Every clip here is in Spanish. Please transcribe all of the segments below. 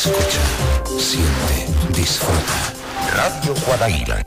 Escucha, siente, disfruta. Radio Guadaira.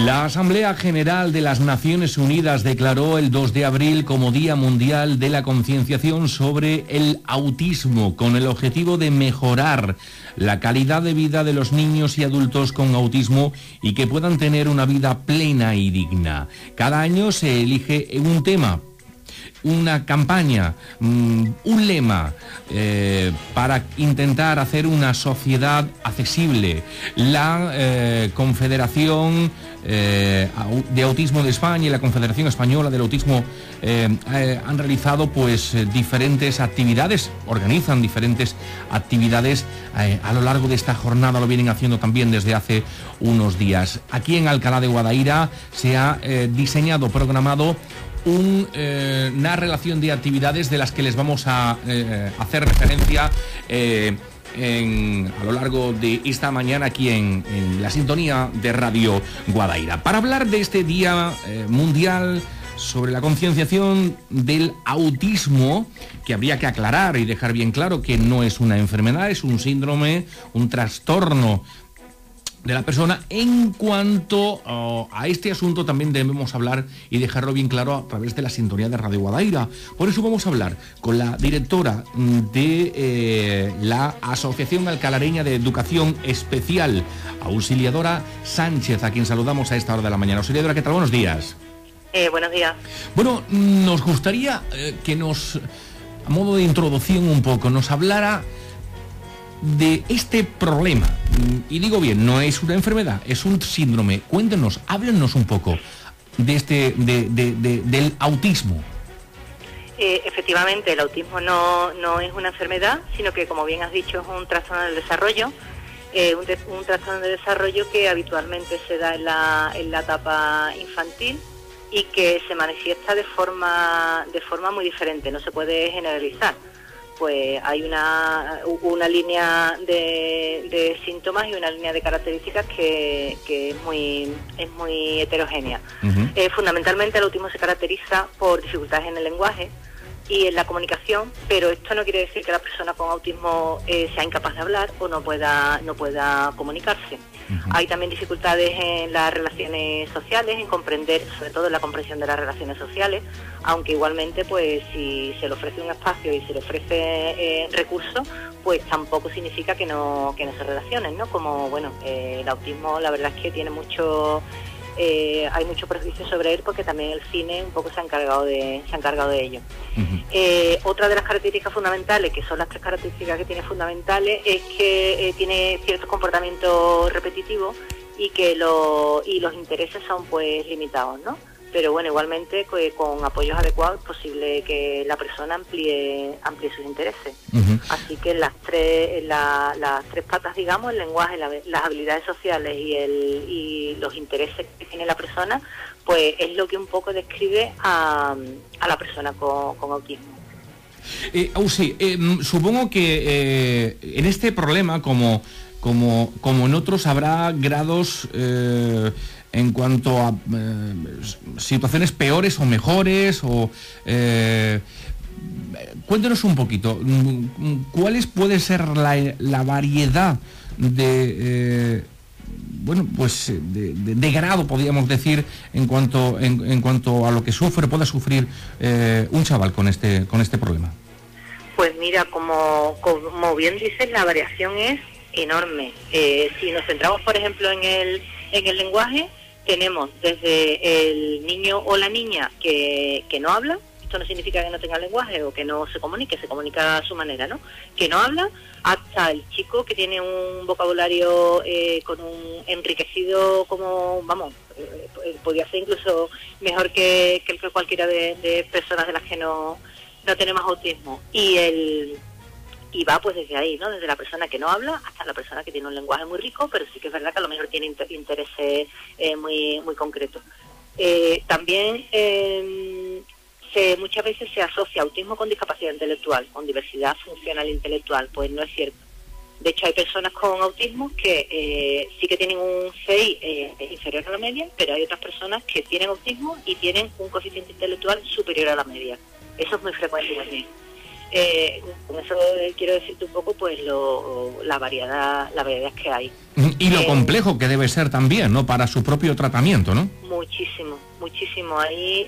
La Asamblea General de las Naciones Unidas declaró el 2 de abril como Día Mundial de la Concienciación sobre el Autismo, con el objetivo de mejorar la calidad de vida de los niños y adultos con autismo y que puedan tener una vida plena y digna. Cada año se elige un tema, una campaña, un lema para intentar hacer una sociedad accesible. La Confederación de Autismo de España y la Confederación Española del Autismo han realizado pues diferentes actividades, organizan diferentes actividades a lo largo de esta jornada, lo vienen haciendo también desde hace unos días. Aquí en Alcalá de Guadaira se ha diseñado, programado una relación de actividades de las que les vamos a hacer referencia a lo largo de esta mañana aquí en la sintonía de Radio Guadaira. Para hablar de este Día Mundial sobre la concienciación del autismo, que habría que aclarar y dejar bien claro que no es una enfermedad, es un síndrome, un trastorno de la persona. En cuanto a este asunto también debemos hablar y dejarlo bien claro a través de la sintonía de Radio Guadaira. Por eso vamos a hablar con la directora de la Asociación Alcalareña de Educación Especial, Auxiliadora Sánchez, a quien saludamos a esta hora de la mañana. Auxiliadora, ¿qué tal? Buenos días. Buenos días. Bueno, nos gustaría que nos, a modo de introducción un poco, nos hablara de este problema. Y digo bien, no es una enfermedad, es un síndrome. Cuéntenos, háblenos un poco de del autismo. Efectivamente, el autismo no es una enfermedad, sino que, como bien has dicho, es un trastorno del desarrollo. Un trastorno del desarrollo que habitualmente se da en la etapa infantil y que se manifiesta de forma muy diferente, no se puede generalizar. Pues hay una línea de síntomas y una línea de características que es muy heterogénea. Uh-huh. Fundamentalmente el autismo se caracteriza por dificultades en el lenguaje y en la comunicación, pero esto no quiere decir que la persona con autismo sea incapaz de hablar o no pueda comunicarse. Uh-huh. Hay también dificultades en las relaciones sociales, en comprender, sobre todo en la comprensión de las relaciones sociales, aunque igualmente pues si se le ofrece un espacio y se le ofrece recursos, pues tampoco significa que no se relacionen, ¿no? Como, bueno, el autismo la verdad es que tiene hay mucho prejuicio sobre él, porque también el cine un poco se ha encargado de ello. Uh-huh. Otra de las características fundamentales, que son las tres características que tiene fundamentales, es que tiene ciertos comportamientos repetitivos y que los intereses son pues limitados, ¿no? Pero bueno, igualmente con apoyos adecuados es posible que la persona amplíe sus intereses. Uh-huh. Así que las tres patas, digamos, el lenguaje, las habilidades sociales y los intereses que tiene la persona, pues es lo que un poco describe a la persona con autismo. Supongo que en este problema, como en otros, habrá grados en cuanto a situaciones peores o mejores, o cuéntenos un poquito, ¿cuáles puede ser la variedad de grado, podríamos decir, en cuanto a lo que pueda sufrir un chaval con este problema? Pues mira, como bien dices, la variación es enorme. Si nos centramos, por ejemplo, en el lenguaje, tenemos desde el niño o la niña que no habla. Esto no significa que no tenga lenguaje o que no se comunica a su manera, ¿no? Que no habla, hasta el chico que tiene un vocabulario con un enriquecido como, vamos, podría ser incluso mejor que cualquiera de personas de las que no tenemos autismo. Y va pues desde ahí, ¿no? Desde la persona que no habla hasta la persona que tiene un lenguaje muy rico, pero sí que es verdad que a lo mejor tiene intereses muy concretos. También muchas veces se asocia autismo con discapacidad intelectual, con diversidad funcional intelectual. Pues no es cierto. De hecho, hay personas con autismo que sí que tienen un CI inferior a la media, pero hay otras personas que tienen autismo y tienen un coeficiente intelectual superior a la media. Eso es muy frecuente también. Con eso quiero decirte un poco pues la variedad que hay. Y lo complejo que debe ser también, ¿no? Para su propio tratamiento, ¿no? Muchísimo. Ahí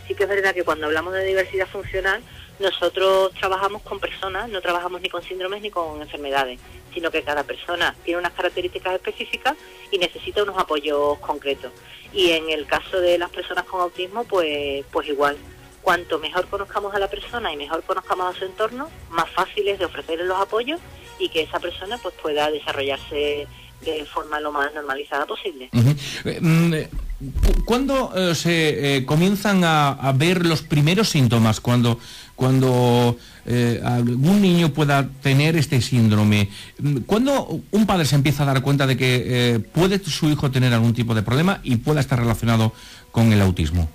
sí que es verdad que cuando hablamos de diversidad funcional, nosotros trabajamos con personas, no trabajamos ni con síndromes ni con enfermedades, sino que cada persona tiene unas características específicas y necesita unos apoyos concretos. Y en el caso de las personas con autismo, pues igual. Cuanto mejor conozcamos a la persona y mejor conozcamos a su entorno, más fácil es de ofrecerle los apoyos y que esa persona pues pueda desarrollarse de forma lo más normalizada posible. ¿Cuándo se comienzan a ver los primeros síntomas? Cuando algún niño pueda tener este síndrome. ¿Cuándo un padre se empieza a dar cuenta de que puede su hijo tener algún tipo de problema y pueda estar relacionado con el autismo?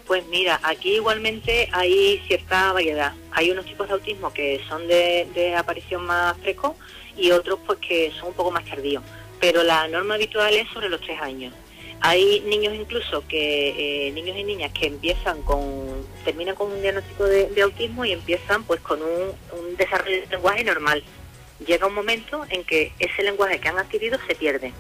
Pues mira, aquí igualmente hay cierta variedad. Hay unos tipos de autismo que son de aparición más precoz y otros pues que son un poco más tardíos. Pero la norma habitual es sobre los 3 años. Hay niños incluso niños y niñas que terminan con un diagnóstico de autismo y empiezan pues con un desarrollo de lenguaje normal. Llega un momento en que ese lenguaje que han adquirido se pierde.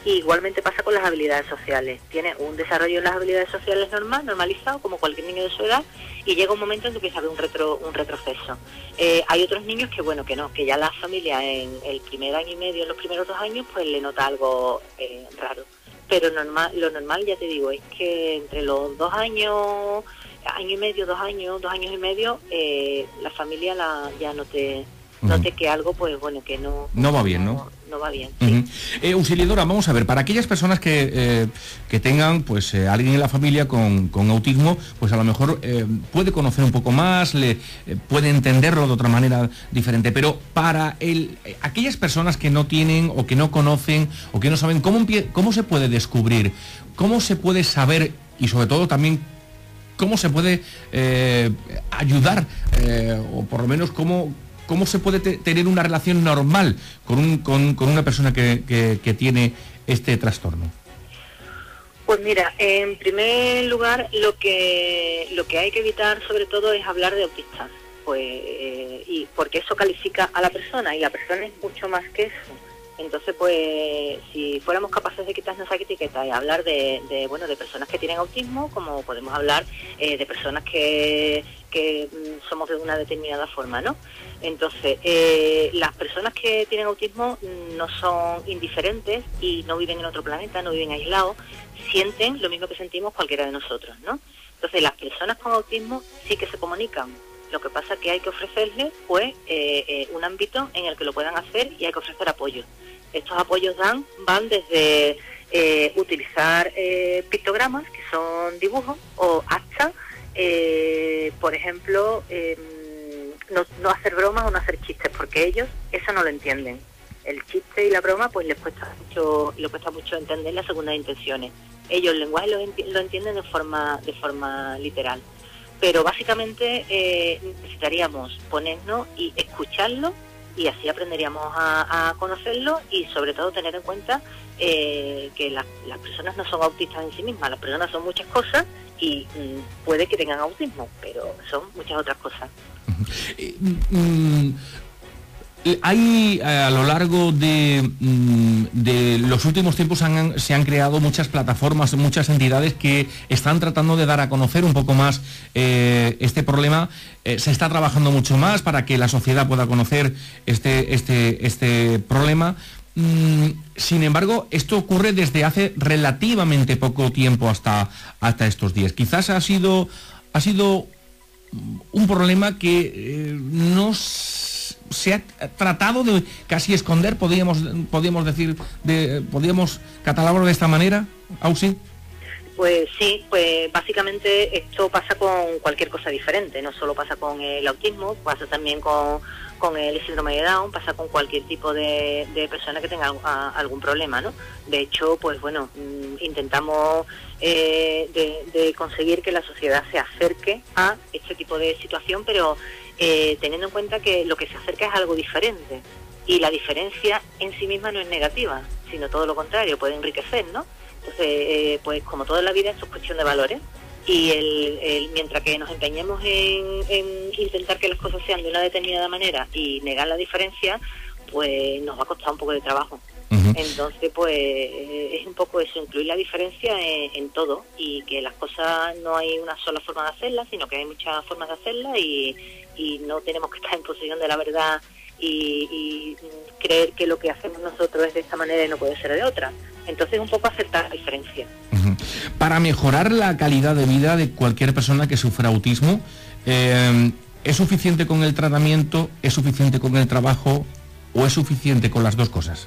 Y igualmente pasa con las habilidades sociales. Tiene un desarrollo en las habilidades sociales normalizado, como cualquier niño de su edad, y llega un momento en que empieza a haber un retroceso. Hay otros niños que ya la familia en el primer año y medio, en los primeros 2 años, pues le nota algo raro. Pero lo normal, ya te digo, es que entre los 2 años, año y medio, 2 años y medio, la familia ya note que algo, pues bueno, que no va bien, ¿no? No va bien, sí. Auxiliadora, vamos a ver, para aquellas personas que tengan pues alguien en la familia con autismo, pues a lo mejor puede conocer un poco más, puede entenderlo de otra manera diferente, pero para aquellas personas que no tienen o que no conocen o que no saben, ¿cómo se puede descubrir? ¿Cómo se puede saber? Y sobre todo también, ¿cómo se puede ayudar? O por lo menos, ¿cómo se puede tener una relación normal con una persona que tiene este trastorno? Pues mira, en primer lugar, lo que hay que evitar sobre todo es hablar de autistas, y porque eso califica a la persona, y la persona es mucho más que eso. Entonces, pues, si fuéramos capaces de quitarnos esa etiqueta y hablar de personas que tienen autismo, como podemos hablar de personas que somos de una determinada forma, ¿no? Entonces, las personas que tienen autismo no son indiferentes y no viven en otro planeta, no viven aislados, sienten lo mismo que sentimos cualquiera de nosotros, ¿no? Entonces, las personas con autismo sí que se comunican. Lo que pasa es que hay que ofrecerles pues un ámbito en el que lo puedan hacer y hay que ofrecer apoyo. Estos apoyos van desde utilizar pictogramas, que son dibujos, o hasta, por ejemplo, no hacer bromas o no hacer chistes, porque ellos eso no lo entienden. El chiste y la broma pues les cuesta mucho entender las segundas intenciones. Ellos el lenguaje lo entienden de forma literal. Pero básicamente necesitaríamos ponernos y escucharlo, y así aprenderíamos a conocerlo, y sobre todo tener en cuenta que las personas no son autistas en sí mismas, las personas son muchas cosas y puede que tengan autismo, pero son muchas otras cosas. Hay a lo largo de los últimos tiempos se han creado muchas plataformas, muchas entidades que están tratando de dar a conocer un poco más este problema. Se está trabajando mucho más para que la sociedad pueda conocer este problema. Sin embargo, esto ocurre desde hace relativamente poco tiempo hasta estos días. Quizás ha sido un problema que no se ha tratado de casi esconder, podríamos catalogarlo de esta manera, Ausi. Pues sí, pues básicamente esto pasa con cualquier cosa diferente, no solo pasa con el autismo, pasa también con el síndrome de Down, pasa con cualquier tipo de persona que tenga algún problema, ¿no? De hecho, pues bueno, intentamos de conseguir que la sociedad se acerque a este tipo de situación, pero teniendo en cuenta que lo que se acerca es algo diferente, y la diferencia en sí misma no es negativa, sino todo lo contrario, puede enriquecer, ¿no? Entonces, pues como toda la vida, esto es cuestión de valores, y mientras que nos empeñemos en intentar que las cosas sean de una determinada manera y negar la diferencia, pues nos va a costar un poco de trabajo. Entonces, pues es un poco eso, incluir la diferencia en todo, y que las cosas no hay una sola forma de hacerlas, sino que hay muchas formas de hacerlas, y no tenemos que estar en posesión de la verdad y creer que lo que hacemos nosotros es de esta manera y no puede ser de otra. Entonces, un poco aceptar la diferencia. Para mejorar la calidad de vida de cualquier persona que sufra autismo, ¿es suficiente con el tratamiento, es suficiente con el trabajo o es suficiente con las dos cosas?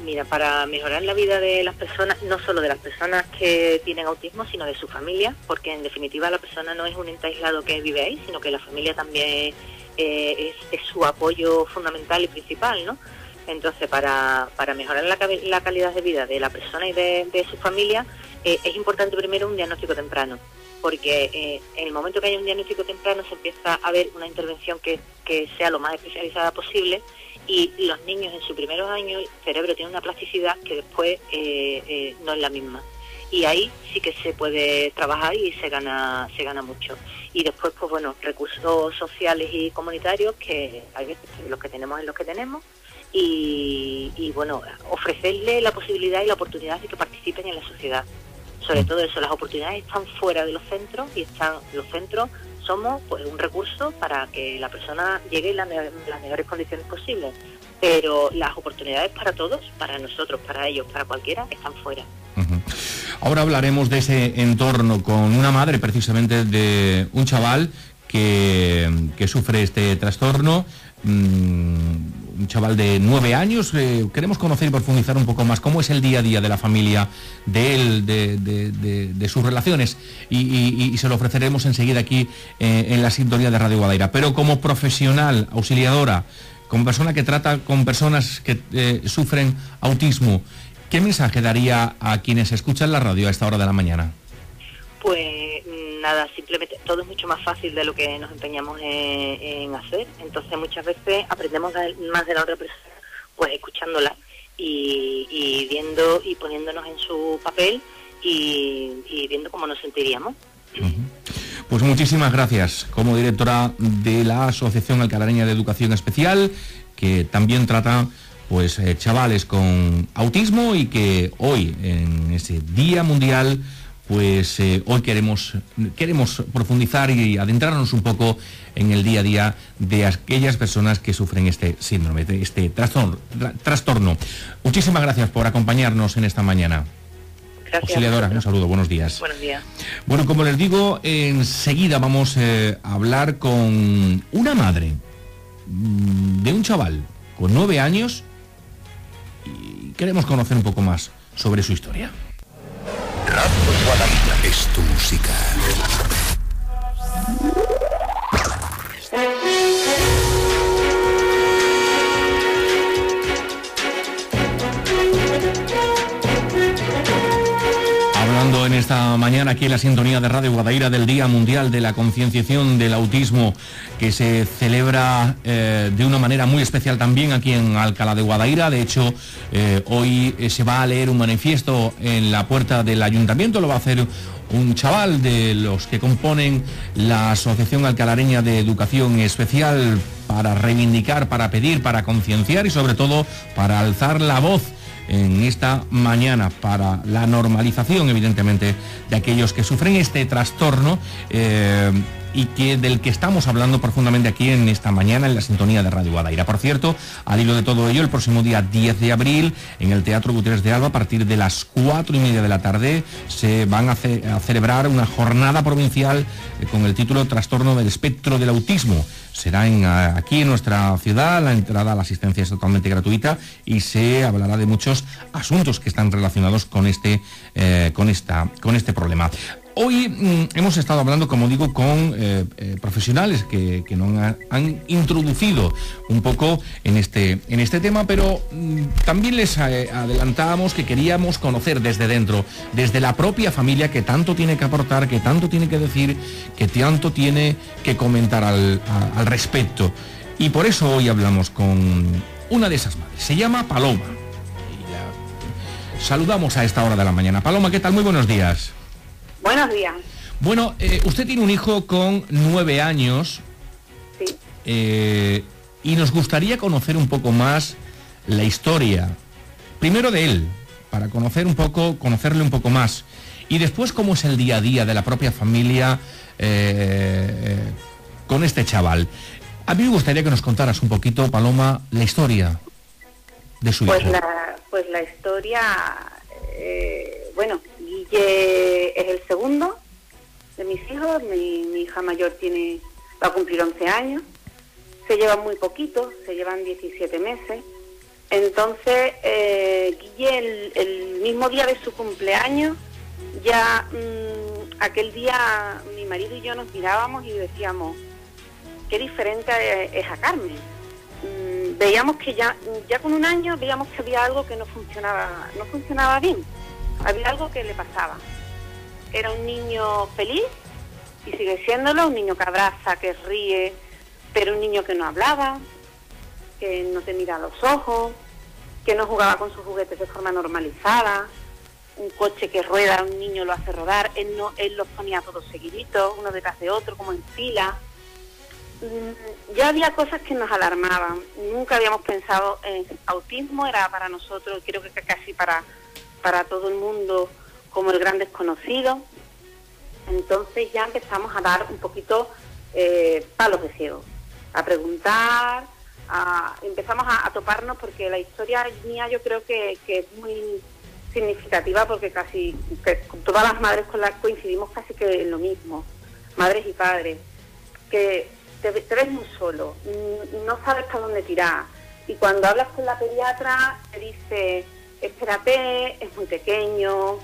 Mira, para mejorar la vida de las personas, no solo de las personas que tienen autismo, sino de su familia, porque en definitiva la persona no es un ente aislado que vive ahí, sino que la familia también es su apoyo fundamental y principal, ¿no? Entonces, para mejorar la calidad de vida de la persona y de su familia, es importante primero un diagnóstico temprano, porque en el momento que haya un diagnóstico temprano se empieza a ver una intervención que sea lo más especializada posible, y los niños en sus primeros años el cerebro tiene una plasticidad que después no es la misma, y ahí sí que se puede trabajar y se gana mucho. Y después, pues bueno, recursos sociales y comunitarios, que hay veces los que tenemos es los que tenemos, y bueno, ofrecerle la posibilidad y la oportunidad de que participen en la sociedad. Sobre todo eso, las oportunidades están fuera de los centros, y los centros somos pues un recurso para que la persona llegue en las mejores condiciones posibles, pero las oportunidades para todos, para nosotros, para ellos, para cualquiera, están fuera. Ahora hablaremos de ese entorno con una madre precisamente de un chaval que sufre este trastorno, un chaval de 9 años. Queremos conocer y profundizar un poco más cómo es el día a día de la familia, de él, de sus relaciones, y se lo ofreceremos enseguida aquí en la sintonía de Radio Guadaira. Pero como profesional, auxiliadora, como persona que trata con personas que sufren autismo, ¿qué mensaje daría a quienes escuchan la radio a esta hora de la mañana? Pues nada, simplemente todo es mucho más fácil de lo que nos empeñamos en hacer. Entonces muchas veces aprendemos más de la otra persona pues escuchándola y viendo y poniéndonos en su papel y viendo cómo nos sentiríamos. Pues muchísimas gracias, como directora de la Asociación Alcalareña de Educación Especial, que también trata pues chavales con autismo, y que hoy, en ese Día Mundial, pues hoy queremos profundizar y adentrarnos un poco en el día a día de aquellas personas que sufren este síndrome, de este trastorno. Muchísimas gracias por acompañarnos en esta mañana. Gracias. Auxiliadora, un saludo, buenos días. Buenos días. Bueno, como les digo, enseguida vamos a hablar con una madre de un chaval con 9 años, y queremos conocer un poco más sobre su historia. Radio Guadaira es tu música. Hablando en esta mañana aquí en la sintonía de Radio Guadaira del Día Mundial de la Concienciación del Autismo, que se celebra de una manera muy especial también aquí en Alcalá de Guadaira. De hecho, hoy se va a leer un manifiesto en la puerta del ayuntamiento. Lo va a hacer un chaval de los que componen la Asociación Alcalareña de Educación Especial, para reivindicar, para pedir, para concienciar y sobre todo para alzar la voz en esta mañana para la normalización, evidentemente, de aquellos que sufren este trastorno, y del que estamos hablando profundamente aquí en esta mañana en la sintonía de Radio Guadaira. Por cierto, al hilo de todo ello, el próximo día 10 de abril en el Teatro Gutiérrez de Alba, a partir de las 4:30 de la tarde, se van a celebrar una jornada provincial con el título Trastorno del espectro del autismo. Será aquí en nuestra ciudad, la entrada a la asistencia es totalmente gratuita y se hablará de muchos asuntos que están relacionados con este problema. Hoy hemos estado hablando, como digo, con profesionales que nos han introducido un poco en este tema, pero también les adelantábamos que queríamos conocer desde dentro, desde la propia familia, que tanto tiene que aportar, que tanto tiene que decir, que tanto tiene que comentar al respecto. Y por eso hoy hablamos con una de esas madres. Se llama Paloma. Y la saludamos a esta hora de la mañana. Paloma, ¿qué tal? Muy buenos días. Buenos días. Bueno, usted tiene un hijo con 9 años. Sí. Y nos gustaría conocer un poco más la historia, primero de él, para conocerle un poco más, y después cómo es el día a día de la propia familia con este chaval. A mí me gustaría que nos contaras un poquito, Paloma, la historia de su hijo. Pues la historia, bueno, Guille es el segundo de mis hijos. Mi hija mayor va a cumplir 11 años. Se llevan muy poquito, se llevan 17 meses. Entonces, Guille, el mismo día de su cumpleaños, ya aquel día mi marido y yo nos mirábamos y decíamos, qué diferente es a Carmen. Veíamos que ya con un año veíamos que había algo que no funcionaba bien. Había algo que le pasaba. Era un niño feliz, y sigue siéndolo, un niño que abraza, que ríe, pero un niño que no hablaba, que no te mira a los ojos, que no jugaba con sus juguetes de forma normalizada. Un coche que rueda, un niño lo hace rodar, él los ponía todos seguiditos, uno detrás de otro, como en fila. Ya había cosas que nos alarmaban. Nunca habíamos pensado en autismo, era para nosotros, creo que casi para todo el mundo, como el gran desconocido. Entonces ya empezamos a dar un poquito palos de ciego, a preguntar, empezamos a toparnos, porque la historia mía yo creo que es muy significativa, porque casi con todas las madres con las que coincidimos casi que en lo mismo, madres y padres, que te ves muy solo, no sabes para dónde tirar, y cuando hablas con la pediatra te dice, espérate, es muy pequeño,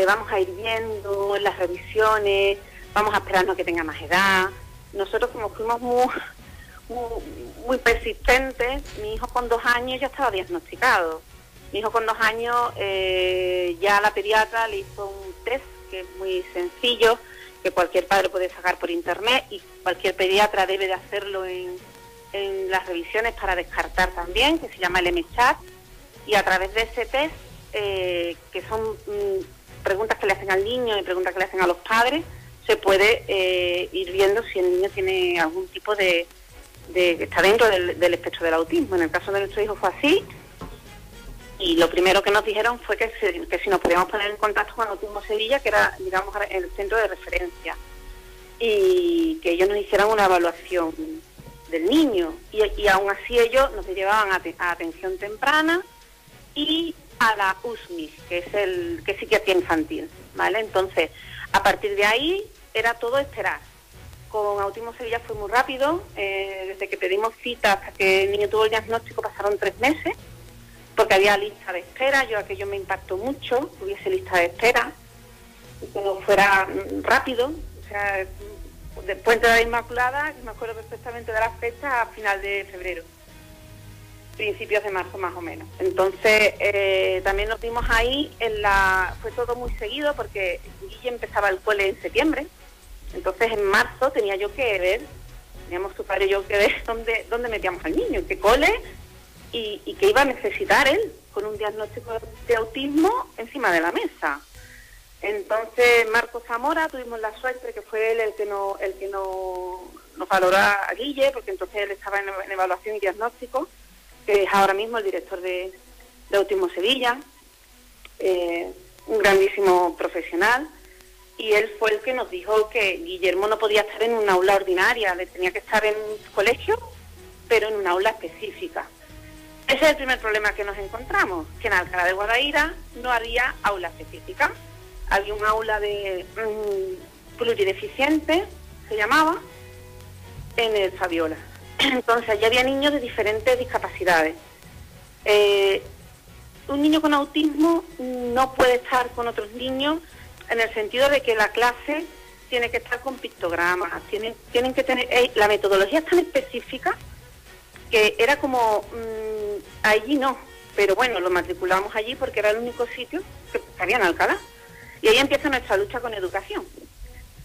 vamos a ir viendo en las revisiones, vamos a esperarnos a que tenga más edad. Nosotros, como fuimos muy persistentes, mi hijo con 2 años ya estaba diagnosticado. Mi hijo con 2 años ya la pediatra le hizo un test que es muy sencillo, que cualquier padre puede sacar por internet, y cualquier pediatra debe de hacerlo en las revisiones para descartar también, que se llama el MCHAT, y a través de ese test, que son preguntas que le hacen al niño y preguntas que le hacen a los padres, se puede ir viendo si el niño tiene algún tipo de que está dentro del espectro del autismo. En el caso de nuestro hijo fue así, y lo primero que nos dijeron fue que si nos podíamos poner en contacto con Autismo Sevilla, que era, digamos, el centro de referencia, y que ellos nos hicieran una evaluación del niño, y aún así ellos nos llevaban a atención temprana y a la USMIS, que es psiquiatría infantil, ¿vale? Entonces, a partir de ahí era todo esperar. Con Autismo Sevilla fue muy rápido, desde que pedimos cita hasta que el niño tuvo el diagnóstico pasaron 3 meses, porque había lista de espera. Aquello me impactó mucho, que hubiese lista de espera, y que no fuera rápido. O sea, después de la Inmaculada, me acuerdo perfectamente de la fecha, a final de febrero, principios de marzo más o menos. Entonces, también nos vimos ahí, fue todo muy seguido, porque Guille empezaba el cole en septiembre. Entonces, en marzo tenía yo que ver, teníamos su padre y yo que ver dónde metíamos al niño, en qué cole, y qué iba a necesitar él, con un diagnóstico de autismo encima de la mesa. Entonces, Marco Zamora, tuvimos la suerte que fue él el que nos valoró a Guille, porque entonces él estaba en evaluación y diagnóstico, que es ahora mismo el director de Autismo Sevilla, un grandísimo profesional. y él fue el que nos dijo que Guillermo no podía estar en un aula ordinaria, tenía que estar en un colegio, pero en un aula específica. Ese es el primer problema que nos encontramos, que en Alcalá de Guadaira no había aula específica. Había un aula de plurideficiente, se llamaba, en el Fabiola. Entonces, allí había niños de diferentes discapacidades. Un niño con autismo no puede estar con otros niños en el sentido de que la clase tiene que estar con pictogramas, tienen que tener... la metodología es tan específica que era como... allí no, pero bueno, lo matriculamos allí porque era el único sitio que había en Alcalá. Y ahí empieza nuestra lucha con educación.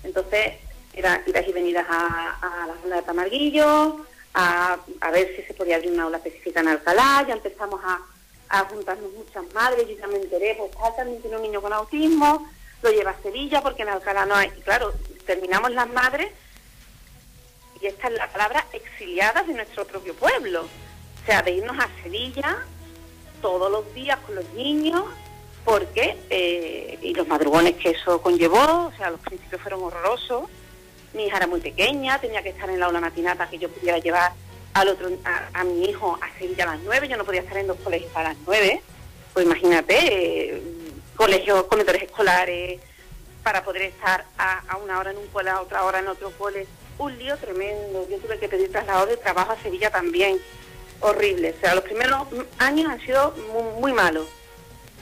Entonces, era idas y venidas a la zona de Tamarguillo, a ver si se podía abrir una aula específica en Alcalá. Ya empezamos a juntarnos muchas madres. Yo ya me enteré, pues tal, también tiene un niño con autismo, lo lleva a Sevilla porque en Alcalá no hay. Y claro, terminamos las madres, y esta es la palabra, exiliadas de nuestro propio pueblo. O sea, de irnos a Sevilla todos los días con los niños, porque, y los madrugones que eso conllevó, o sea, los principios fueron horrorosos. Mi hija era muy pequeña, tenía que estar en la aula matinata que yo pudiera llevar a mi hijo a Sevilla a las 9, yo no podía estar en 2 colegios a las 9, pues imagínate, colegios, comedores escolares, para poder estar a una hora en un cole, a otra hora en otro cole, un lío tremendo. Yo tuve que pedir traslado de trabajo a Sevilla también, horrible. O sea, los primeros años han sido muy, muy malos.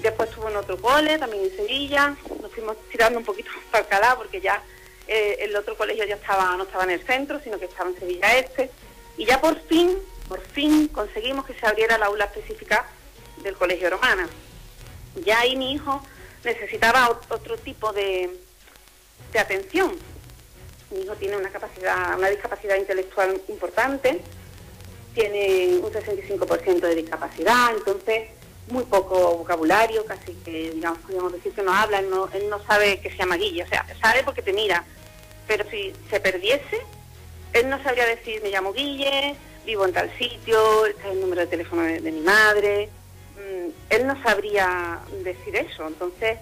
Después estuve en otro cole, también en Sevilla, nos fuimos tirando un poquito para Alcalá, porque ya el otro colegio ya no estaba en el centro, sino que estaba en Sevilla Este, y ya por fin conseguimos que se abriera la aula específica del Colegio Romana. Ya ahí mi hijo necesitaba otro tipo de atención. Mi hijo tiene una discapacidad intelectual importante, tiene un 65% de discapacidad, entonces muy poco vocabulario, casi que, digamos, podríamos decir que no habla, él no sabe que se llama Guille, o sea, sabe porque te mira, pero si se perdiese, él no sabría decir, me llamo Guille, vivo en tal sitio, este es el número de teléfono de mi madre, él no sabría decir eso. Entonces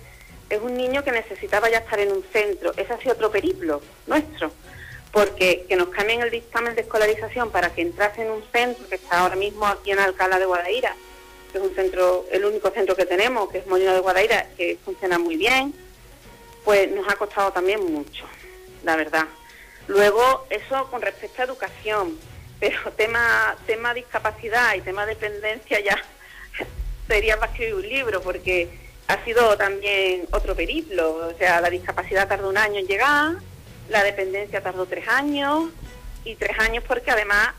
es un niño que necesitaba ya estar en un centro. Ese ha sido otro periplo nuestro, porque que nos cambien el dictamen de escolarización para que entrase en un centro que está ahora mismo aquí en Alcalá de Guadaira, que es un centro, el único centro que tenemos, que es Molino de Guadaira, que funciona muy bien, pues nos ha costado también mucho, la verdad. Luego, eso con respecto a educación, pero tema discapacidad y tema dependencia ya sería más que un libro, porque ha sido también otro periplo. O sea, la discapacidad tardó 1 año en llegar, la dependencia tardó 3 años, y 3 años porque además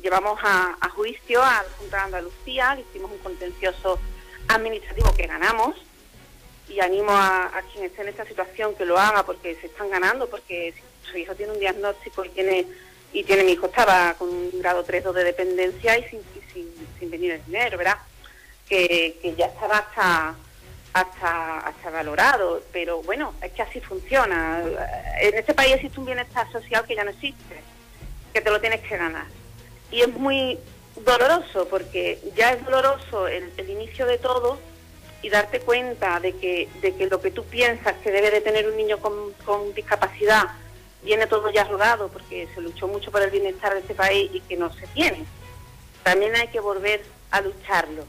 llevamos a juicio a la Junta de Andalucía, hicimos un contencioso administrativo que ganamos, y animo a quien esté en esta situación que lo haga, porque se están ganando, porque si su hijo tiene un diagnóstico y tiene mi hijo estaba con un grado 3 de dependencia y sin venir el dinero, ¿verdad? Que ya estaba hasta valorado, pero bueno, es que así funciona. En este país existe un bienestar social que ya no existe, que te lo tienes que ganar. Y es muy doloroso, porque ya es doloroso el inicio de todo, y darte cuenta de que lo que tú piensas que debe de tener un niño con discapacidad viene todo ya rodado, porque se luchó mucho por el bienestar de este país y que no se tiene. También hay que volver a lucharlo.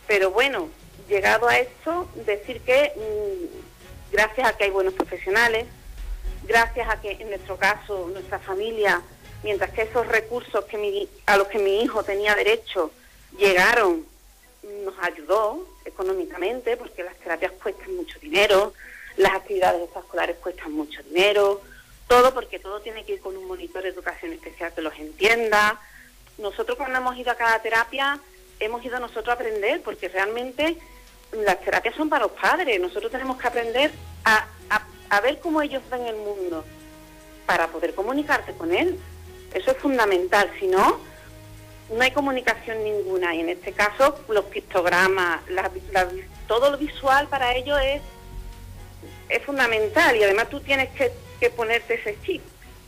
Pero bueno, llegado a esto, decir que gracias a que hay buenos profesionales, gracias a que en nuestro caso, nuestra familia, mientras que esos recursos a los que mi hijo tenía derecho llegaron, nos ayudó económicamente, porque las terapias cuestan mucho dinero, las actividades extraescolares cuestan mucho dinero, todo, porque todo tiene que ir con un monitor de educación especial que los entienda. Nosotros cuando hemos ido a cada terapia, hemos ido nosotros a aprender, porque realmente las terapias son para los padres. Nosotros tenemos que aprender a ver cómo ellos ven el mundo para poder comunicarte con él. Eso es fundamental, si no, no hay comunicación ninguna. Y en este caso, los pictogramas, todo lo visual para ellos es fundamental. Y además tú tienes que ponerte ese chip,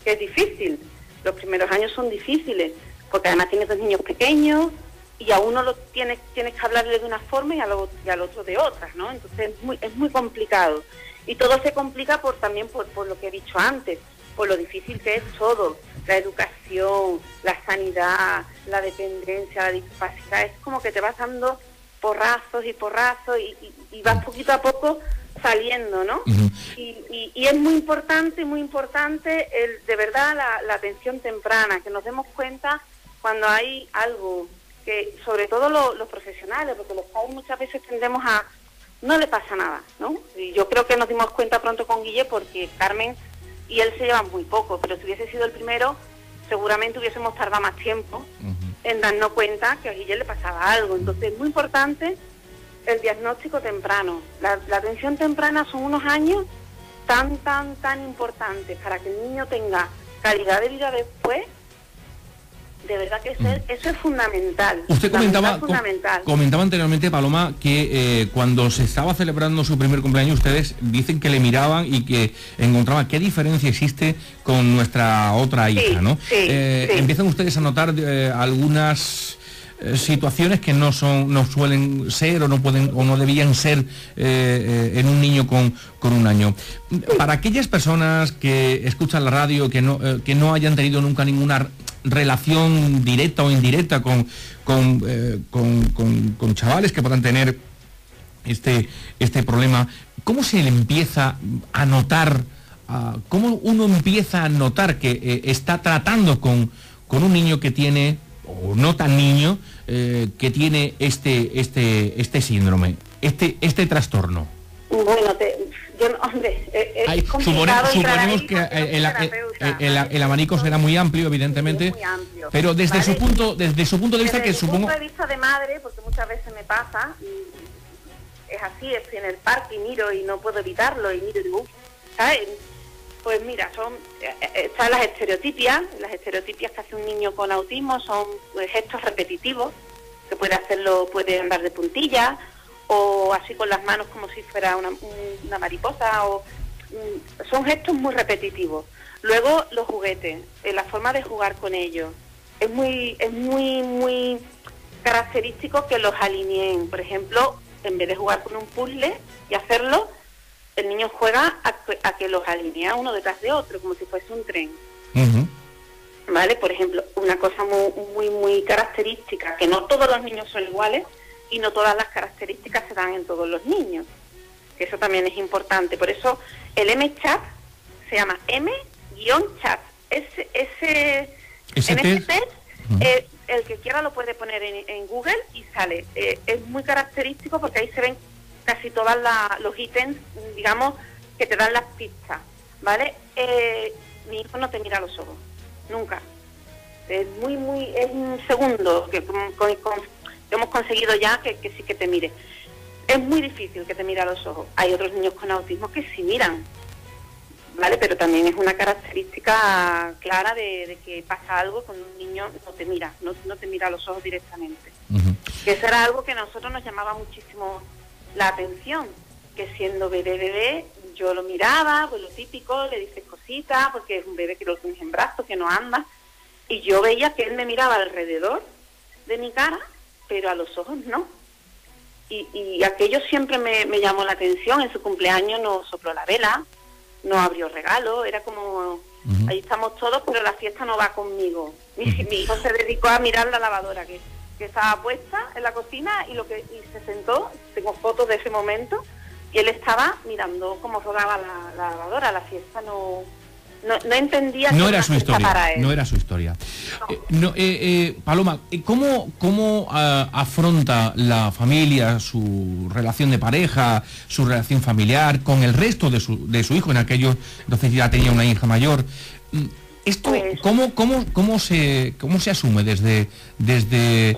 que es difícil. Los primeros años son difíciles, porque además tienes 2 niños pequeños, y a uno tienes que hablarle de una forma y al otro de otra, ¿no? Entonces es muy complicado. Y todo se complica también por lo que he dicho antes, por lo difícil que es todo, la educación, la sanidad, la dependencia, la discapacidad. Es como que te vas dando porrazos y vas poquito a poco saliendo, ¿no? Uh-huh. Y es muy importante de verdad la atención temprana, que nos demos cuenta cuando hay algo, que sobre todo los profesionales, porque los padres muchas veces tendemos a no le pasa nada, ¿no? Y yo creo que nos dimos cuenta pronto con Guille, porque Carmen y él se llevan muy poco, pero si hubiese sido el primero, seguramente hubiésemos tardado más tiempo en darnos cuenta que a Guille le pasaba algo. Entonces es muy importante el diagnóstico temprano. La atención temprana son unos años tan importantes para que el niño tenga calidad de vida después. De verdad que eso es fundamental. Usted comentaba anteriormente, Paloma, que cuando se estaba celebrando su primer cumpleaños, ustedes dicen que le miraban y que encontraban qué diferencia existe con nuestra otra hija, ¿no? Sí. Empiezan ustedes a notar algunas situaciones que no suelen ser o no pueden o no debían ser en un niño con un año. Para aquellas personas que escuchan la radio, que no hayan tenido nunca ninguna relación directa o indirecta con chavales que puedan tener este problema, ¿cómo se le empieza a notar, cómo uno empieza a notar que está tratando con un niño que tiene, o no tan niño, que tiene este síndrome, este trastorno? Bueno, suponemos que el abanico será muy amplio, evidentemente, muy amplio, pero desde ¿vale? su punto de vista, que supongo... Desde mi punto de vista de madre, porque muchas veces me pasa, y es así, estoy en el parque y miro y no puedo evitarlo, y miro y digo, ¿sabes? Pues mira, están las estereotipias que hace un niño con autismo, son gestos repetitivos, que puede andar de puntillas, o así con las manos como si fuera una mariposa, son gestos muy repetitivos. Luego los juguetes, la forma de jugar con ellos, es muy característico que los alineen. Por ejemplo, en vez de jugar con un puzzle y hacerlo, el niño juega a que los alinea uno detrás de otro, como si fuese un tren. Uh-huh. ¿Vale? Por ejemplo, una cosa muy característica, que no todos los niños son iguales, y no todas las características se dan en todos los niños, que eso también es importante. Por eso el M-Chat se llama M-Chat. Ese test, el que quiera lo puede poner en Google y sale. Es muy característico porque ahí se ven casi todos los ítems, digamos, que te dan las pistas, ¿vale? Mi hijo no te mira a los ojos, nunca. Es un segundo que hemos conseguido ya que sí que te mire. Es muy difícil que te mire a los ojos. Hay otros niños con autismo que sí miran, ¿vale? Pero también es una característica clara de que pasa algo cuando un niño no te mira, no te mira a los ojos directamente. Uh-huh. Que eso era algo que a nosotros nos llamaba muchísimo la atención, que siendo bebé, yo lo miraba, pues lo típico, le dices cositas, porque es un bebé que lo tienes en brazos, que no anda, y yo veía que él me miraba alrededor de mi cara, pero a los ojos no. Y aquello siempre me llamó la atención. En su cumpleaños no sopló la vela, no abrió regalo, era como, ahí estamos todos, pero la fiesta no va conmigo. Mi hijo se dedicó a mirar la lavadora que estaba puesta en la cocina y se sentó, tengo fotos de ese momento, y él estaba mirando cómo rodaba la lavadora. La fiesta no entendía. No era su historia. Para él. No era su historia. Paloma, ¿cómo afronta la familia su relación de pareja, su relación familiar con el resto de su hijo? En aquellos entonces ya tenía una hija mayor. Esto, pues, ¿cómo se asume desde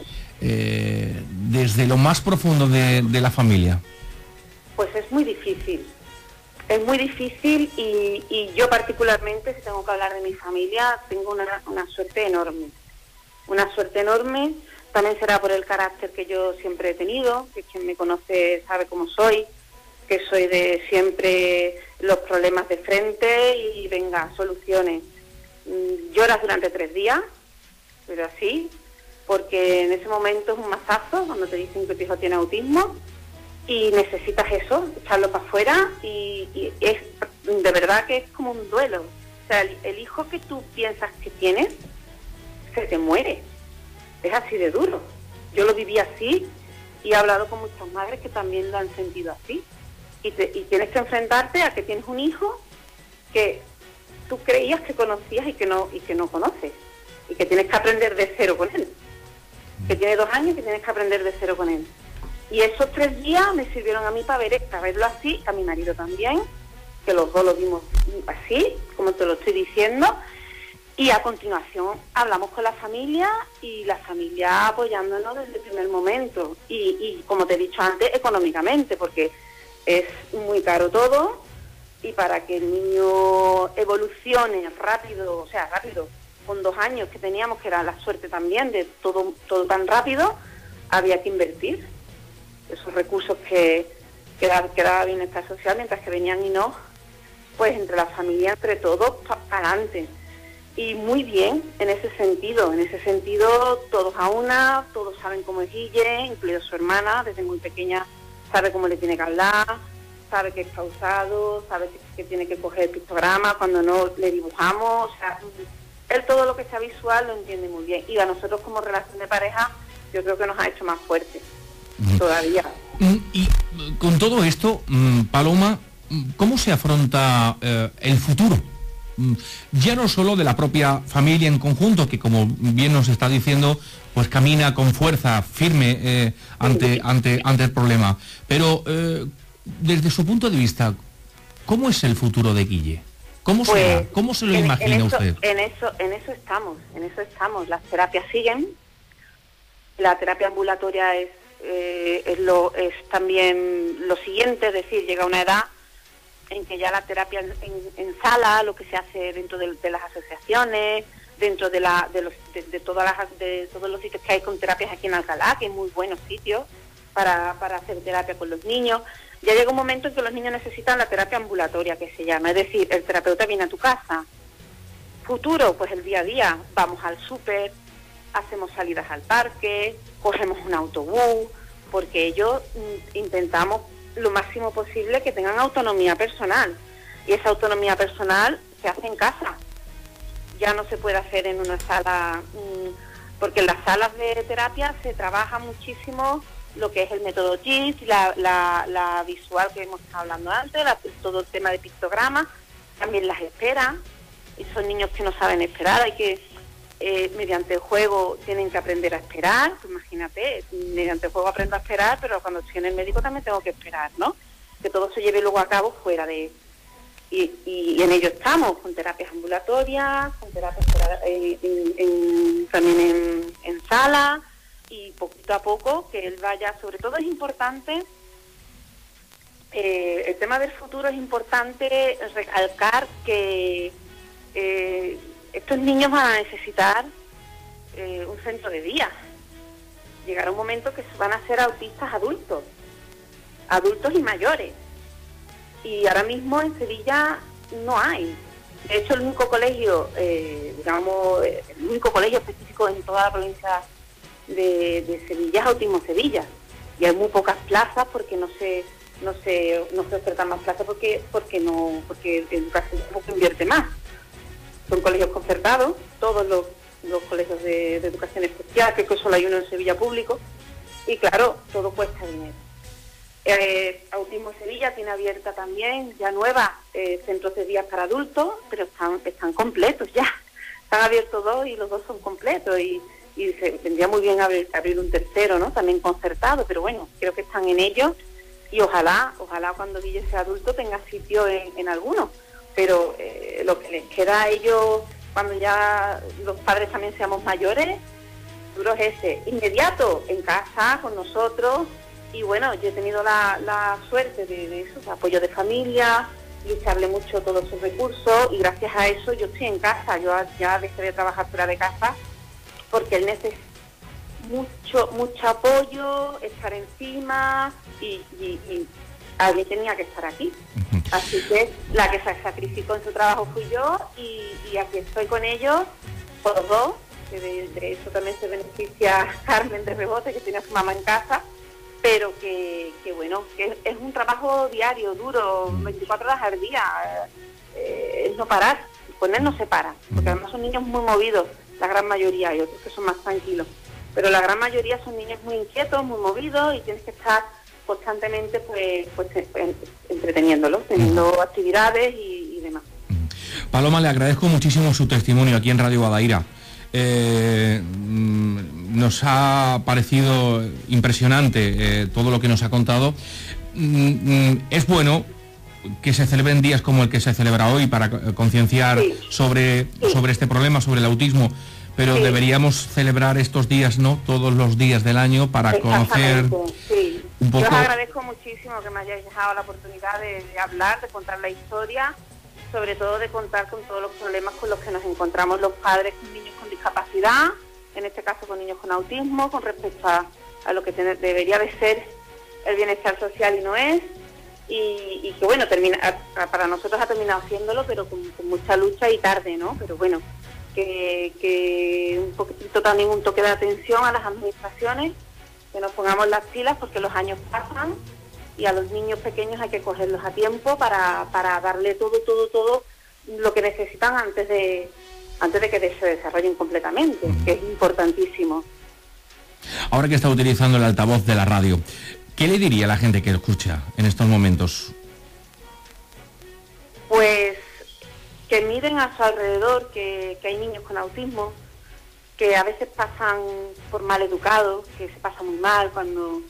lo más profundo de la familia? Pues es muy difícil. Es muy difícil y yo particularmente, si tengo que hablar de mi familia, tengo una suerte enorme. Una suerte enorme, también será por el carácter que yo siempre he tenido, que quien me conoce sabe cómo soy, que soy de siempre los problemas de frente y venga, soluciones. Lloras durante 3 días, pero así, porque en ese momento es un mazazo cuando te dicen que tu hijo tiene autismo. y necesitas eso, echarlo para afuera, y es de verdad que es como un duelo. O sea, el hijo que tú piensas que tienes se te muere, es así de duro. Yo lo viví así y he hablado con muchas madres que también lo han sentido así, y tienes que enfrentarte a que tienes un hijo que tú creías que conocías y que no conoces, y que tienes que aprender de cero con él, que tiene 2 años y que tienes que aprender de cero con él. Y esos 3 días me sirvieron a mí para verlo así, a mi marido también, que los dos lo vimos así, como te lo estoy diciendo, y a continuación hablamos con la familia, y la familia apoyándonos desde el primer momento, y como te he dicho antes, económicamente, porque es muy caro todo, y para que el niño evolucione rápido, con 2 años que teníamos, que era la suerte también de todo tan rápido, había que invertir esos recursos que daba bienestar social, mientras que venían y no, pues entre la familia, entre todos, para adelante. Y muy bien en ese sentido, todos a una, todos saben cómo es Guille, incluido su hermana, desde muy pequeña sabe cómo le tiene que hablar, sabe que es pausado, sabe que tiene que coger el pictograma, cuando no le dibujamos, o sea, él todo lo que sea visual lo entiende muy bien, y a nosotros como relación de pareja yo creo que nos ha hecho más fuertes todavía. Y con todo esto, Paloma, ¿cómo se afronta el futuro? Ya no solo de la propia familia en conjunto, que como bien nos está diciendo, pues camina con fuerza, firme ante el problema, pero desde su punto de vista, ¿cómo es el futuro de Guille? ¿Cómo se lo imagina usted? En eso estamos. Las terapias siguen. La terapia ambulatoria es también lo siguiente, es decir, llega una edad en que ya la terapia en sala, lo que se hace dentro de las asociaciones, dentro de todos los sitios que hay con terapias aquí en Alcalá, que es muy buenos sitios para hacer terapia con los niños. Ya llega un momento en que los niños necesitan la terapia ambulatoria, que se llama, es decir, el terapeuta viene a tu casa. Futuro, pues el día a día, vamos al súper, hacemos salidas al parque, cogemos un autobús, porque ellos intentamos lo máximo posible que tengan autonomía personal, y esa autonomía personal se hace en casa. Ya no se puede hacer en una sala, porque en las salas de terapia se trabaja muchísimo lo que es el método GIS, la visual que hemos estado hablando antes, todo el tema de pictogramas, también las esperas, y son niños que no saben esperar, hay que mediante el juego tienen que aprender a esperar. Imagínate, mediante el juego aprendo a esperar, pero cuando estoy en el médico también tengo que esperar, ¿no? Que todo se lleve luego a cabo fuera de... Y en ello estamos, con terapias ambulatorias, con terapias también en sala, y poquito a poco que él vaya. Sobre todo es importante, el tema del futuro es importante recalcar que estos niños van a necesitar un centro de día. Llegará un momento que van a ser autistas adultos y mayores, y ahora mismo en Sevilla no hay. De hecho, el único colegio, el único colegio específico en toda la provincia de Sevilla es Autismo Sevilla, y hay muy pocas plazas porque no se ofertan más plazas porque educación tampoco invierte más. Son colegios concertados, todos los colegios de educación especial, que solo hay uno en Sevilla público, y claro, todo cuesta dinero. Autismo Sevilla tiene abierta también, ya nueva, centros de día para adultos, pero están completos ya. Están abiertos 2 y los 2 son completos, y vendría muy bien abrir un tercero, ¿no? También concertado, pero bueno, creo que están en ello, y ojalá cuando Guille sea adulto tenga sitio en alguno. Pero lo que les queda a ellos, cuando ya los padres también seamos mayores, duro es ese, inmediato, en casa, con nosotros. Y bueno, yo he tenido la suerte de eso, de apoyo de familia, y se hable mucho todos sus recursos, y gracias a eso yo estoy en casa. Yo ya dejé de trabajar fuera de casa, porque él necesita mucho apoyo, estar encima, y alguien tenía que estar aquí. Así que la que se sacrificó en su trabajo fui yo, y aquí estoy con ellos, por los dos, que de eso también se beneficia Carmen de rebote, que tiene a su mamá en casa, pero que bueno, que es un trabajo diario, duro, 24 horas al día, es no parar, con él no se para, porque además son niños muy movidos, la gran mayoría, hay otros que son más tranquilos, pero la gran mayoría son niños muy inquietos, muy movidos, y tienes que estar constantemente pues entreteniéndolos, teniendo actividades y demás. Paloma, le agradezco muchísimo su testimonio aquí en Radio Guadaira. Nos ha parecido impresionante todo lo que nos ha contado. Es bueno que se celebren días como el que se celebra hoy para concienciar sobre este problema, sobre el autismo, pero deberíamos celebrar estos días, ¿no?, todos los días del año para conocer un poco. Yo os agradezco muchísimo que me hayáis dejado la oportunidad de hablar, de contar la historia, sobre todo de contar con todos los problemas con los que nos encontramos los padres con niños con discapacidad, en este caso con niños con autismo, con respecto a lo que debería de ser el bienestar social y no es, y que bueno, para nosotros ha terminado haciéndolo, pero con mucha lucha y tarde, ¿no? Pero bueno, que un poquitito también un toque de atención a las administraciones, que nos pongamos las pilas porque los años pasan y a los niños pequeños hay que cogerlos a tiempo para darle todo lo que necesitan antes de que se desarrollen completamente, que es importantísimo. Ahora que está utilizando el altavoz de la radio, ¿qué le diría a la gente que escucha en estos momentos? Pues que miren a su alrededor, que hay niños con autismo, que a veces pasan por mal educados, que se pasa muy mal cuando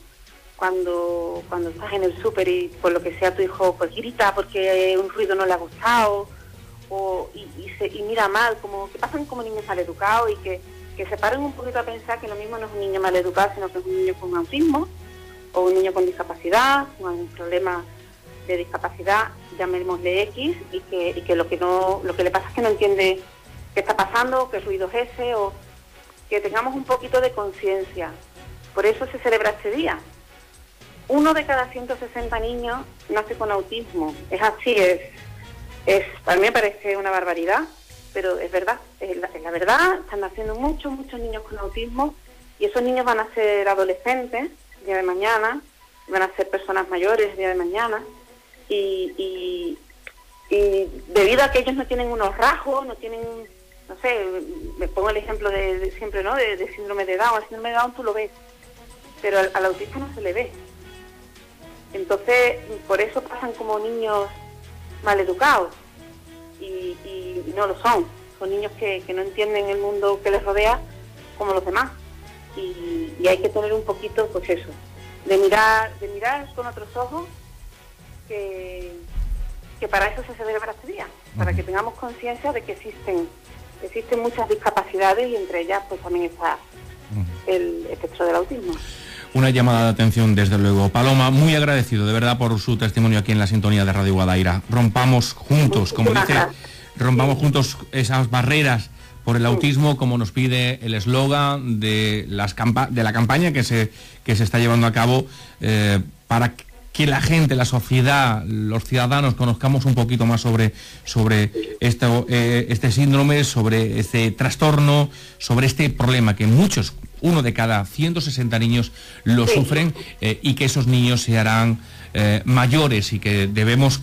estás en el súper y por lo que sea tu hijo pues grita porque un ruido no le ha gustado y mira mal, como que pasan como niños mal educados, y que se paren un poquito a pensar que lo mismo no es un niño mal educado, sino que es un niño con autismo o un niño con discapacidad, con algún problema de discapacidad, llamémosle X, y que lo que le pasa es que no entiende qué está pasando, qué ruido es ese, o que tengamos un poquito de conciencia. Por eso se celebra este día. 1 de cada 160 niños nace con autismo. Es así, para mí me parece una barbaridad, pero es verdad, es la verdad. Están naciendo muchos niños con autismo, y esos niños van a ser adolescentes el día de mañana, van a ser personas mayores el día de mañana, y debido a que ellos no tienen unos rasgos, no tienen, no sé, me pongo el ejemplo de siempre, ¿no?, de síndrome de Down. El síndrome de Down tú lo ves, pero al autista no se le ve. Entonces, por eso pasan como niños mal educados, y no lo son. Son niños que no entienden el mundo que les rodea como los demás, y hay que tener un poquito, pues eso, de mirar con otros ojos, que para eso se celebra este día, para que tengamos conciencia de que existen muchas discapacidades, y entre ellas pues también está el espectro del autismo. Una llamada de atención, desde luego. Paloma, muy agradecido de verdad por su testimonio aquí en la sintonía de Radio Guadaira. Rompamos juntos, como dice, rompamos juntos esas barreras por el autismo, como nos pide el eslogan de la campaña que se está llevando a cabo, para que la gente, la sociedad, los ciudadanos conozcamos un poquito más sobre este síndrome, sobre este trastorno, sobre este problema que muchos, 1 de cada 160 niños lo sufren, y que esos niños se harán mayores, y que debemos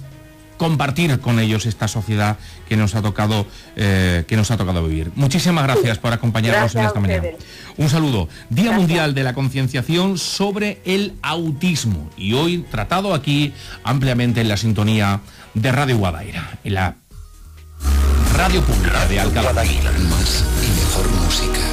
compartir con ellos esta sociedad que nos ha tocado vivir. Muchísimas gracias por acompañarnos en esta mañana. Un saludo. Día Mundial de la Concienciación sobre el Autismo, y hoy tratado aquí ampliamente en la sintonía de Radio Guadaira, en la radio pública de Alcalá. Más y mejor música.